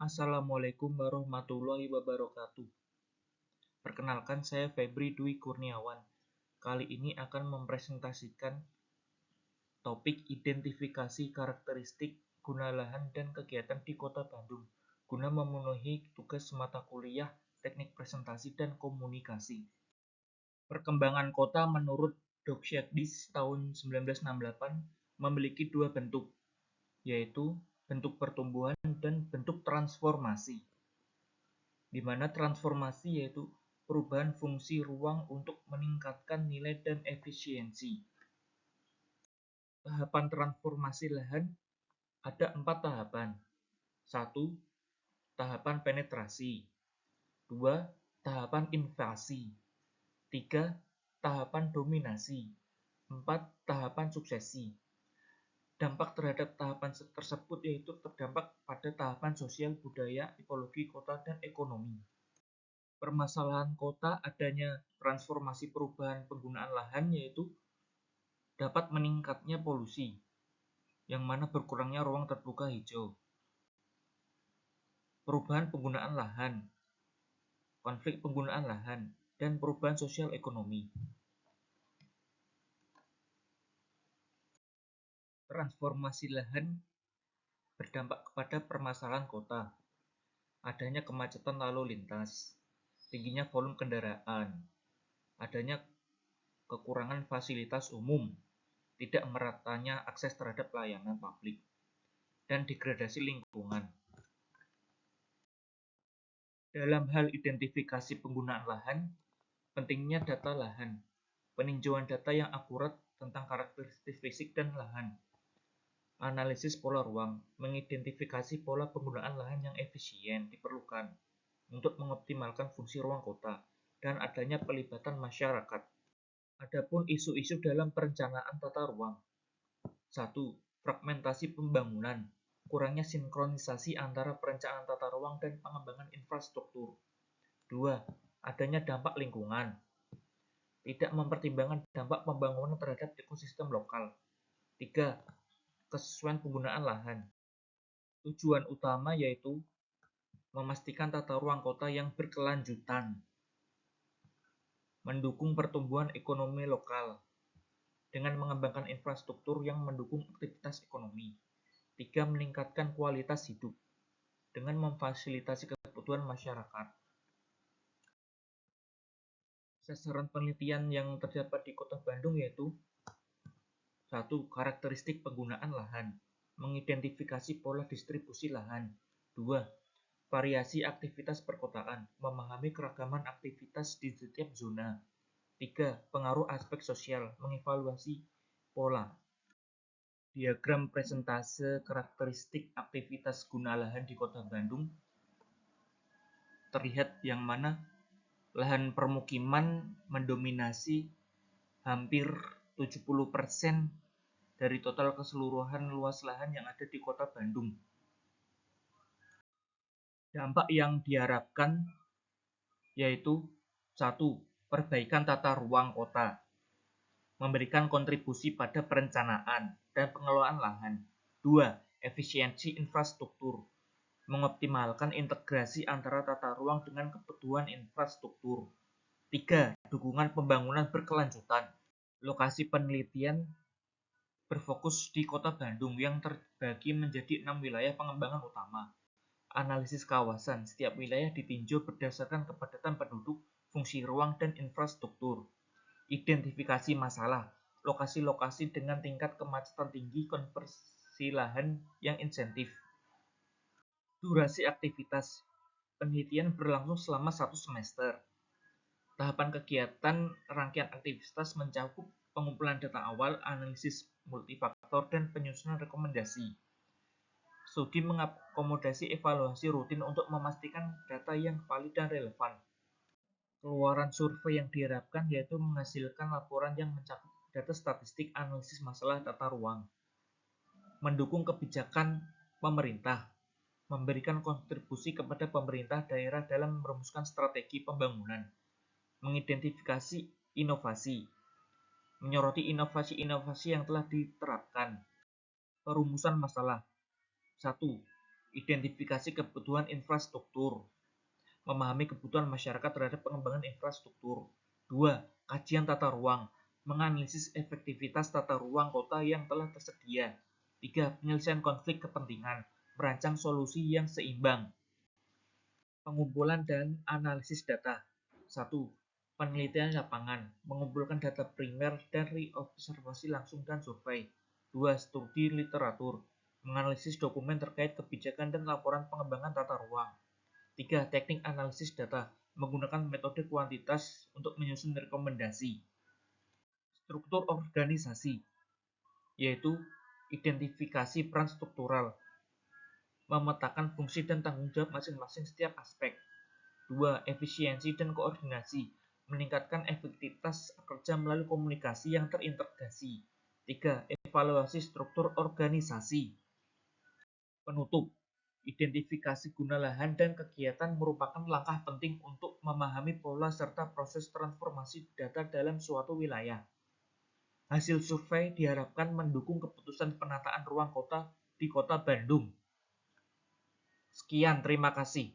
Assalamualaikum warahmatullahi wabarakatuh. Perkenalkan, saya Febri Dwi Kurniawan. Kali ini akan mempresentasikan topik identifikasi karakteristik guna lahan dan kegiatan di Kota Bandung guna memenuhi tugas mata kuliah Teknik Presentasi dan Komunikasi. Perkembangan kota menurut Doxiadis tahun 1968 memiliki dua bentuk, yaitu bentuk pertumbuhan dan bentuk transformasi, di mana transformasi yaitu perubahan fungsi ruang untuk meningkatkan nilai dan efisiensi. Tahapan transformasi lahan ada 4 tahapan. 1. Tahapan penetrasi. 2. Tahapan invasi. 3. Tahapan dominasi. 4. Tahapan suksesi. Dampak terhadap tahapan tersebut yaitu terdampak pada tahapan sosial, budaya, ekologi kota, dan ekonomi. Permasalahan kota adanya transformasi perubahan penggunaan lahan yaitu dapat meningkatnya polusi, yang mana berkurangnya ruang terbuka hijau. Perubahan penggunaan lahan, konflik penggunaan lahan, dan perubahan sosial ekonomi. Transformasi lahan berdampak kepada permasalahan kota, adanya kemacetan lalu lintas, tingginya volume kendaraan, adanya kekurangan fasilitas umum, tidak meratanya akses terhadap layanan publik, dan degradasi lingkungan. Dalam hal identifikasi penggunaan lahan, pentingnya data lahan, peninjauan data yang akurat tentang karakteristik fisik dan lahan, analisis pola ruang, mengidentifikasi pola penggunaan lahan yang efisien diperlukan untuk mengoptimalkan fungsi ruang kota, dan adanya pelibatan masyarakat. Adapun isu-isu dalam perencanaan tata ruang. 1. Fragmentasi pembangunan, kurangnya sinkronisasi antara perencanaan tata ruang dan pengembangan infrastruktur. 2. Adanya dampak lingkungan, tidak mempertimbangkan dampak pembangunan terhadap ekosistem lokal. 3. Kesesuaian penggunaan lahan. Tujuan utama yaitu memastikan tata ruang kota yang berkelanjutan, mendukung pertumbuhan ekonomi lokal dengan mengembangkan infrastruktur yang mendukung aktivitas ekonomi. 3. Meningkatkan kualitas hidup dengan memfasilitasi kebutuhan masyarakat. Sasaran penelitian yang terdapat di Kota Bandung yaitu 1. Karakteristik penggunaan lahan, mengidentifikasi pola distribusi lahan. 2. Variasi aktivitas perkotaan, memahami keragaman aktivitas di setiap zona. 3. Pengaruh aspek sosial, mengevaluasi pola. Diagram presentase karakteristik aktivitas guna lahan di Kota Bandung terlihat yang mana lahan permukiman mendominasi hampir 70% dari total keseluruhan luas lahan yang ada di Kota Bandung. Dampak yang diharapkan yaitu 1. Perbaikan tata ruang kota, memberikan kontribusi pada perencanaan dan pengelolaan lahan. 2. Efisiensi infrastruktur, mengoptimalkan integrasi antara tata ruang dengan kebutuhan infrastruktur. 3. Dukungan pembangunan berkelanjutan. Lokasi penelitian berfokus di Kota Bandung yang terbagi menjadi 6 wilayah pengembangan utama. Analisis kawasan, setiap wilayah ditinjau berdasarkan kepadatan penduduk, fungsi ruang, dan infrastruktur. Identifikasi masalah, lokasi-lokasi dengan tingkat kemacetan tinggi, konversi lahan yang insentif. Durasi aktivitas, penelitian berlangsung selama 1 semester. Tahapan kegiatan rangkaian aktivitas mencakup pengumpulan data awal, analisis multifaktor, dan penyusunan rekomendasi. Studi mengakomodasi evaluasi rutin untuk memastikan data yang valid dan relevan. Keluaran survei yang diharapkan yaitu menghasilkan laporan yang mencakup data statistik, analisis masalah tata ruang, mendukung kebijakan pemerintah, memberikan kontribusi kepada pemerintah daerah dalam merumuskan strategi pembangunan, mengidentifikasi inovasi, menyoroti inovasi-inovasi yang telah diterapkan. Perumusan masalah. 1. identifikasi kebutuhan infrastruktur, memahami kebutuhan masyarakat terhadap pengembangan infrastruktur. 2. Kajian tata ruang, menganalisis efektivitas tata ruang kota yang telah tersedia. 3. Penyelesaian konflik kepentingan, merancang solusi yang seimbang. Pengumpulan dan analisis data. 1. Penelitian lapangan, mengumpulkan data primer dan observasi langsung dan survei. 2. Studi literatur, menganalisis dokumen terkait kebijakan dan laporan pengembangan tata ruang. 3. Teknik analisis data, menggunakan metode kuantitas untuk menyusun rekomendasi. Struktur organisasi, yaitu identifikasi peran struktural, memetakan fungsi dan tanggung jawab masing-masing setiap aspek. 2. Efisiensi dan koordinasi, meningkatkan efektivitas kerja melalui komunikasi yang terintegrasi. 3. Evaluasi struktur organisasi. Penutup, identifikasi guna lahan dan kegiatan merupakan langkah penting untuk memahami pola serta proses transformasi data dalam suatu wilayah. Hasil survei diharapkan mendukung keputusan penataan ruang kota di Kota Bandung. Sekian, terima kasih.